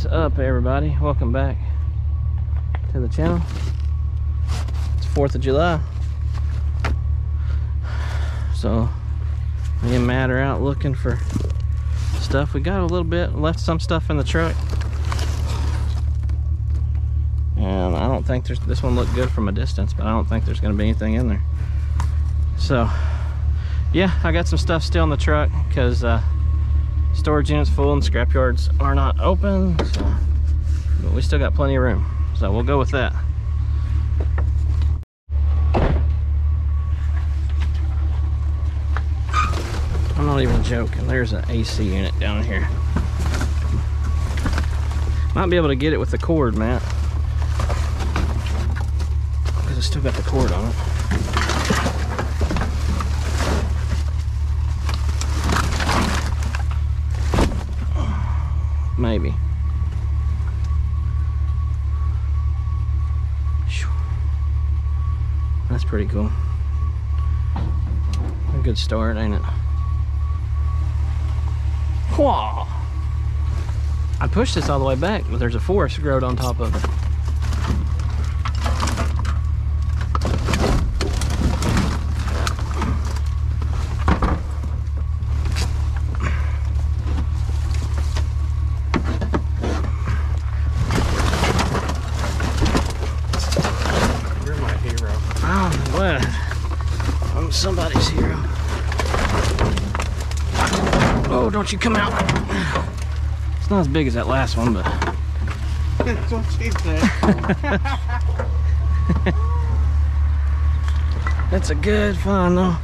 What's up, everybody? Welcome back to the channel. It's 4th of July, so me and Matt are out looking for stuff. We got a little bit, left some stuff in the truck, and I don't think this one looked good from a distance, but I don't think there's going to be anything in there. So yeah, I got some stuff still in the truck because storage unit's full and scrap yards are not open, so, but we still got plenty of room, so we'll go with that. I'm not even joking, there's an AC unit down here. Might be able to get it with the cord, Matt, because it's still got the cord on it. Maybe. That's pretty cool. A good start, ain't it? Whoa! I pushed this all the way back, but there's a forest growed on top of it. I'm somebody's hero. Oh, don't you come out. It's not as big as that last one, but that's what she said. That's a good find though.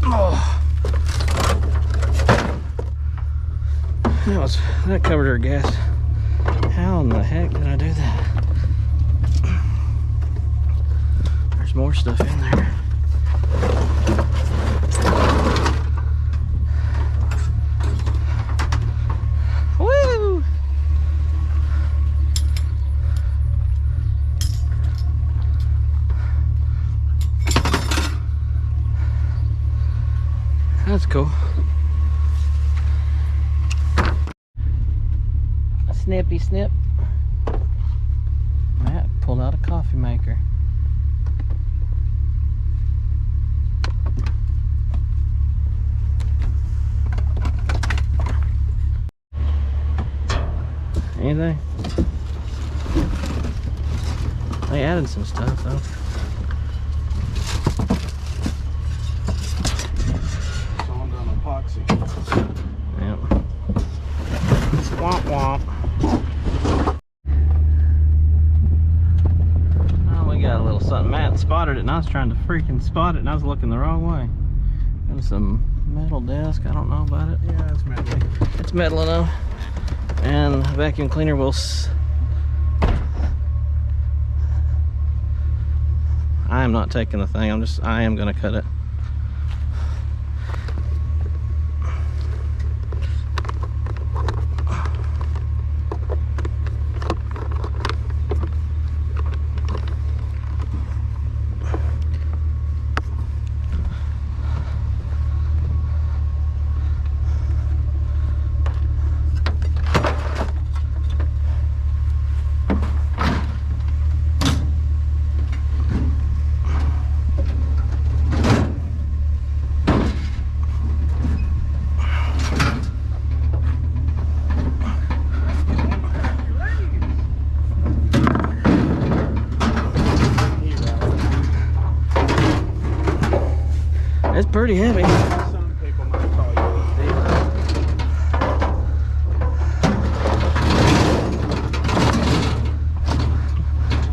Oh, that covered her gas. How in the heck did I do that? There's more stuff in there. Woo! That's cool. A snippy snip. Matt pulled out a coffee maker. Anything? They added some stuff though. It's on an epoxy. Yep. Womp womp. Oh, we got a little something. Matt spotted it and I was trying to freaking spot it and I was looking the wrong way. Got some metal desk. I don't know about it. Yeah, it's metal. It's metal enough. And vacuum cleaner will I am not taking the thing. I am gonna cut it. It's pretty heavy. Some people might call you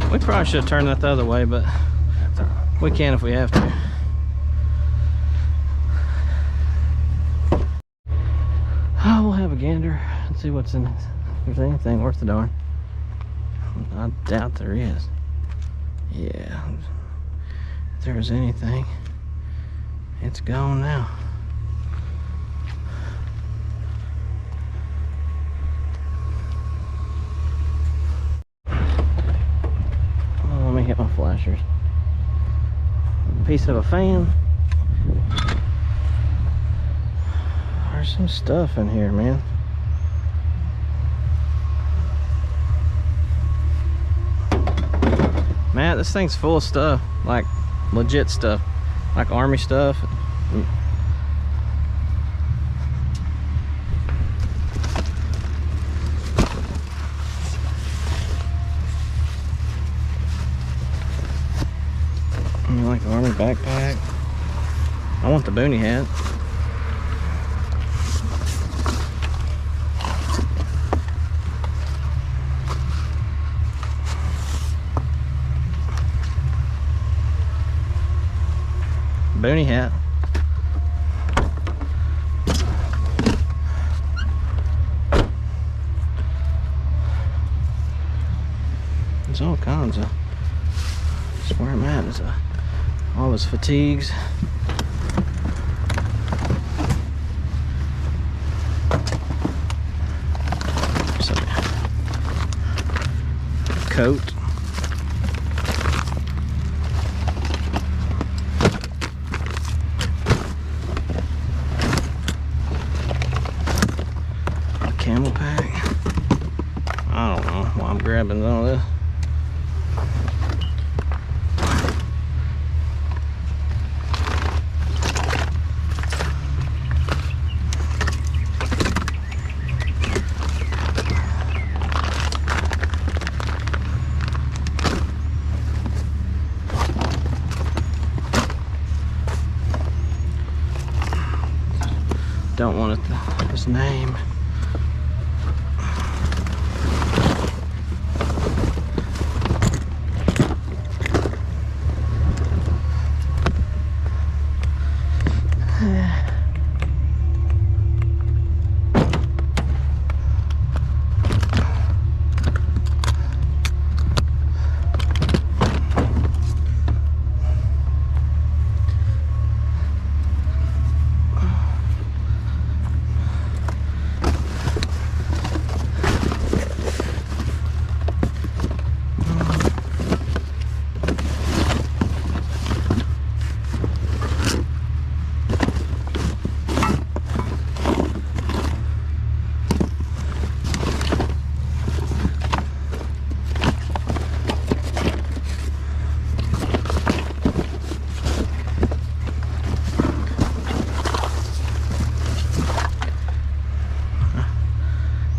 a We probably should have turned that the other way, but we can if we have to. Oh, we'll have a gander and see what's in it. If there's anything worth the darn. I doubt there is. Yeah. If there's anything, it's gone now. Oh, let me hit my flashers. A piece of a fan. There's some stuff in here, man. Man, this thing's full of stuff, like legit stuff, like army stuff. Like the army backpack. I want the boonie hat. Boonie hat. There's all kinds of. That's where I'm at. Is all his fatigues. Coat. A camel pack. I don't know why I'm grabbing all this. Don't want his name.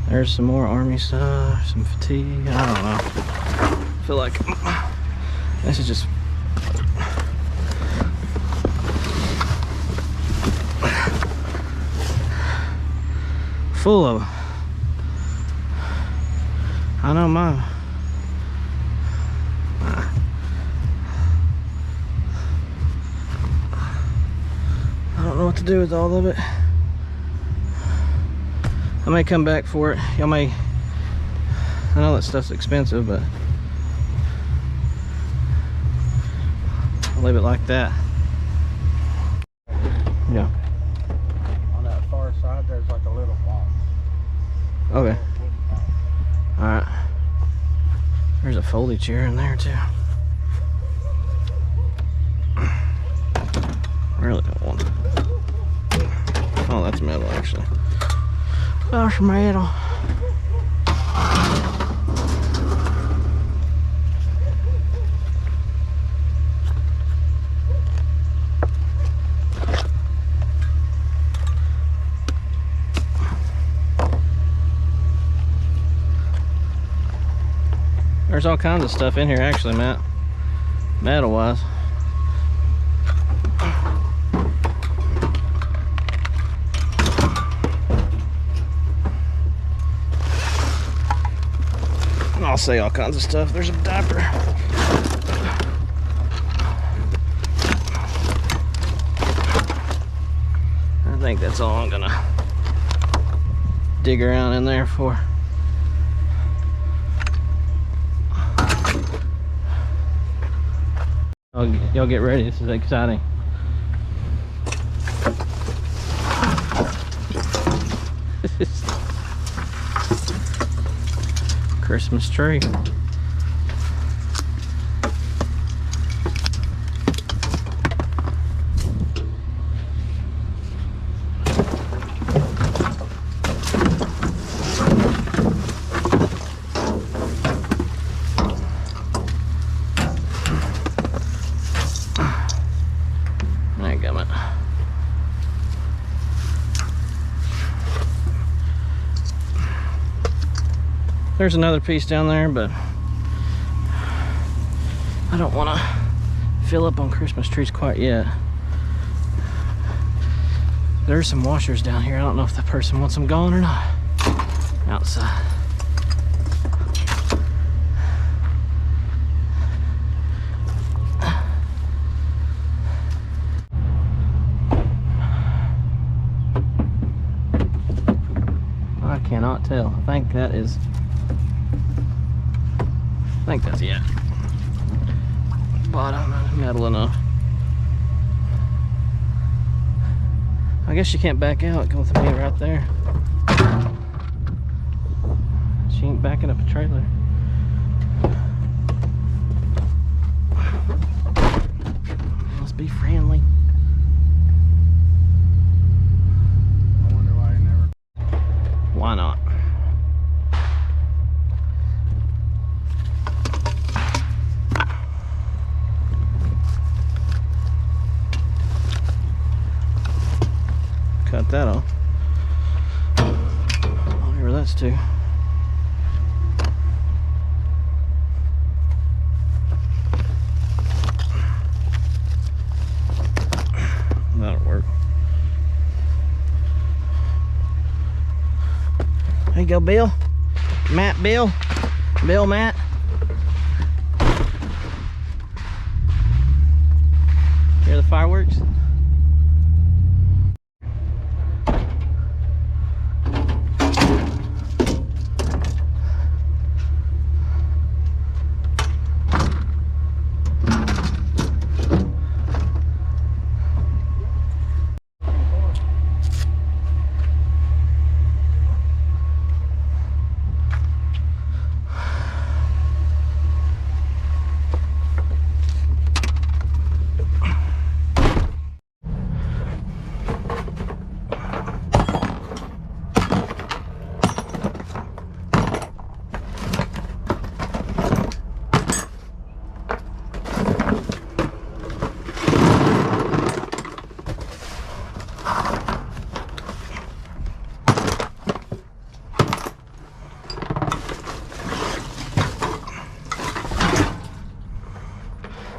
There's some more army stuff, some fatigue. I don't know. I feel like this is just full of. I know mine. I don't know what to do with all of it. I may come back for it. Y'all may. I know that stuff's expensive, but I'll leave it like that. Yeah. On that far side, there's like a little box. Okay. Alright. There's a folding chair in there too. Really don't want it. Oh, that's metal actually. That's metal. There's all kinds of stuff in here actually, Matt. Metal wise. I'll say all kinds of stuff. There's a diaper. I think that's all I'm gonna dig around in there for. Y'all get ready, this is exciting. Christmas tree. There's another piece down there, but I don't want to fill up on Christmas trees quite yet. There's some washers down here. I don't know if the person wants them gone or not. Outside. I cannot tell. I think that's it. Bottom metal enough. I guess you can't back out. Go with me right there. She ain't backing up a trailer. Must be friendly. I wonder why he never. Why not? Cut that off. Whatever that's to. That'll work. There you go, Bill. Matt, Bill. Bill, Matt. Hear the fireworks?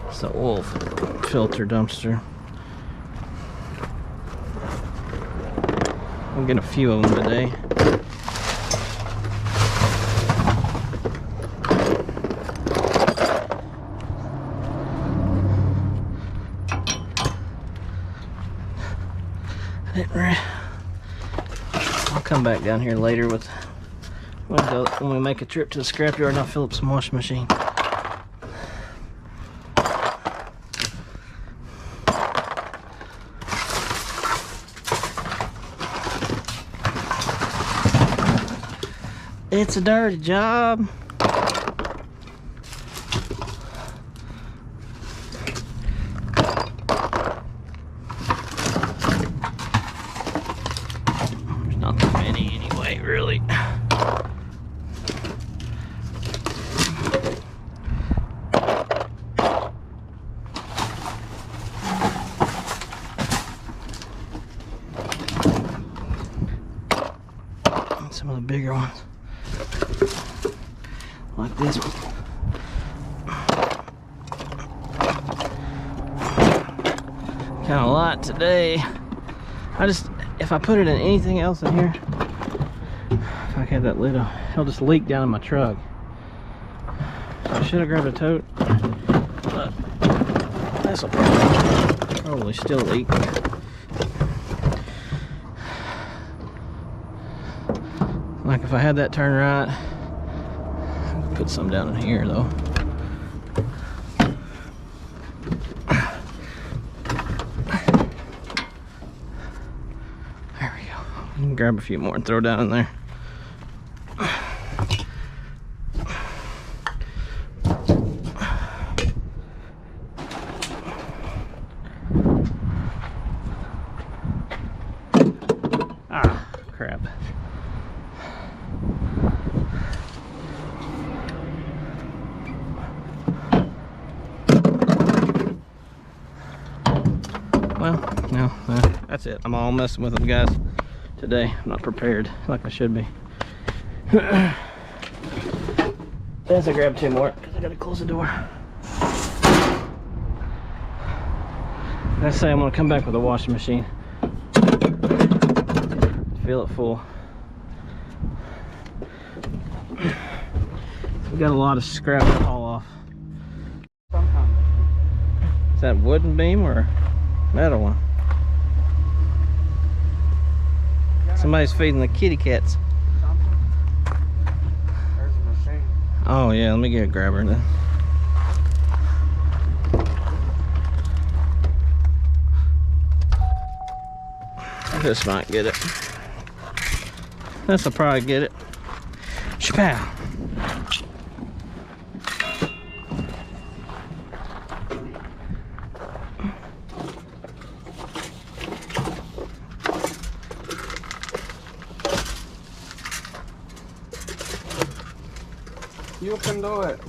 It's the oil filter dumpster. We'll get a few of them today. I'll come back down here later with when we make a trip to the scrapyard and I'll fill up some washing machine. It's a dirty job. There's not that many anyway, really. And some of the bigger ones. Like this one. Kind of light today. If I put it in anything else in here, if I had that lid on, it'll just leak down in my truck. So I should have grabbed a tote, but this will probably still leak. Like if I had that turned right, put some down in here though. There we go. You can grab a few more and throw down in there. Ah, crap. Well, no, that's it. I'm all messing with them, guys. Today, I'm not prepared like I should be. As I grab 2 more, because I gotta close the door. Let's say I'm gonna come back with a washing machine. Fill it full. We got a lot of scrap to haul off. Is that wooden beam or metal one? Somebody's feeding the kitty cats. There's a machine. Oh yeah, let me get a grabber then. This might get it. This'll probably get it. Shapow! You can do it.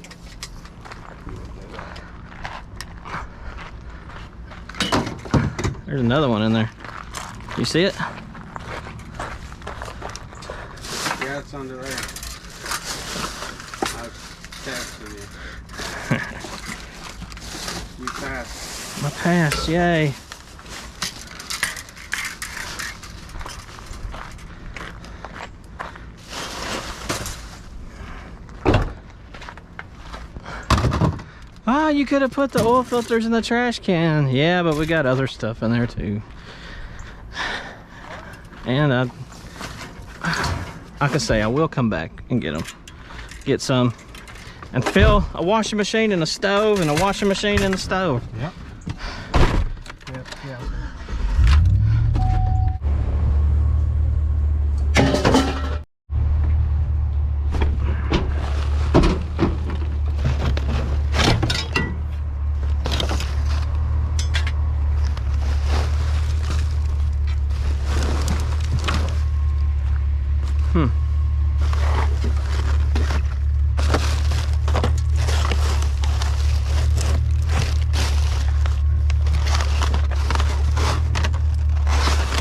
There's another one in there. You see it? Yeah, it's under there. I was testing you. You passed. My pass, yay. Ah, you could have put the oil filters in the trash can. Yeah, but we got other stuff in there too. And like I say, I will come back and get them. Get some. And fill a washing machine in the stove and a washing machine in the stove. Yep. Yeah.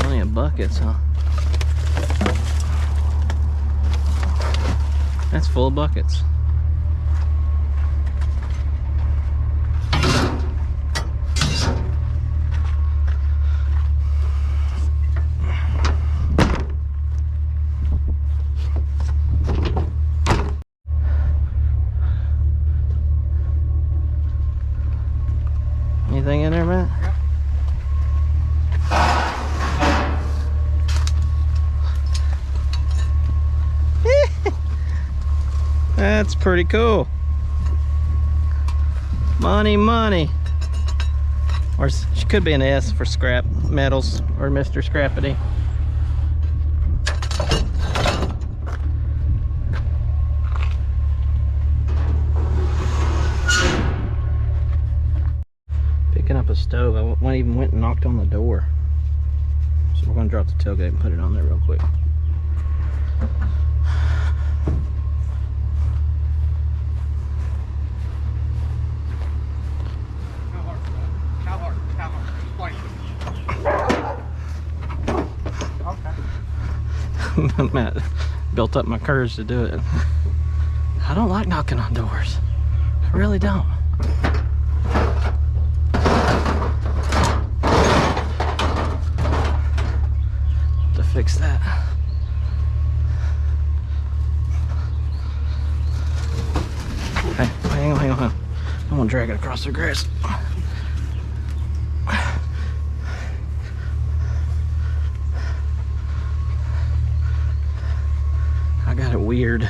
Plenty of buckets, huh? That's full of buckets. Anything in there, Matt? Yep. That's pretty cool. Money, money. Or she could be an S for scrap metals or Mr. Scrappity. Picking up a stove. I even went and knocked on the door. So we're gonna drop the tailgate and put it on there real quick. Matt built up my courage to do it. I don't like knocking on doors. I really don't. To fix that. Hey, hang on. I'm gonna drag it across the grass. I got it weird. You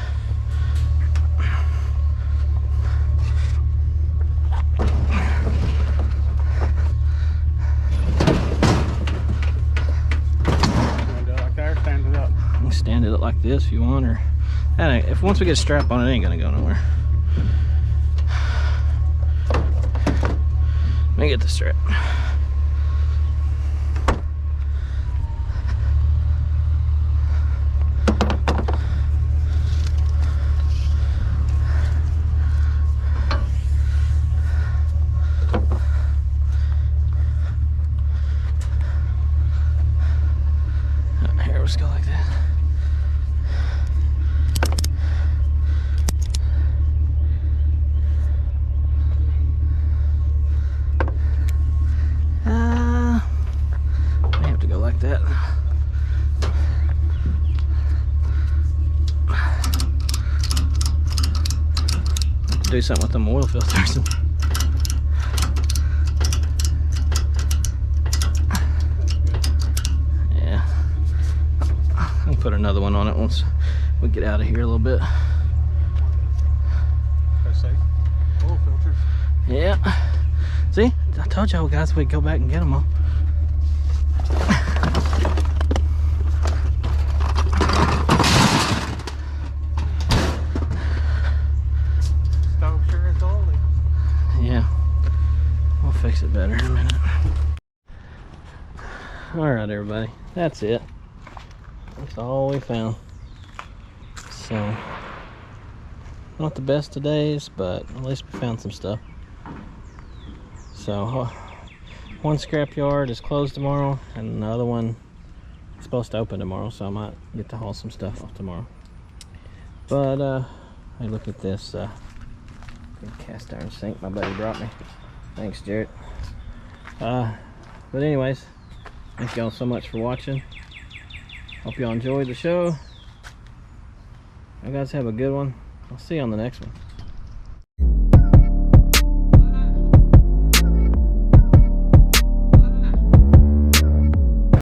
can stand it up like this if you want, or if once we get a strap on it, ain't gonna go nowhere. Let me get the strap. Here, let's go like that. do something with them oil filters. Yeah. I'll put another one on it once we get out of here a little bit. Oil filters. Yeah. See, I told y'all guys we'd go back and get them all. Stove sure is oily. Yeah. We'll fix it better in a minute. Alright, everybody. That's it. That's all we found. So, not the best of days, but at least we found some stuff. So, one scrapyard is closed tomorrow, and the other one is supposed to open tomorrow, so I might get to haul some stuff off tomorrow. But, hey, look at this big cast iron sink my buddy brought me. Thanks, Jarrett. But anyways, thank y'all so much for watching. Hope y'all enjoyed the show. You guys have a good one. I'll see you on the next one.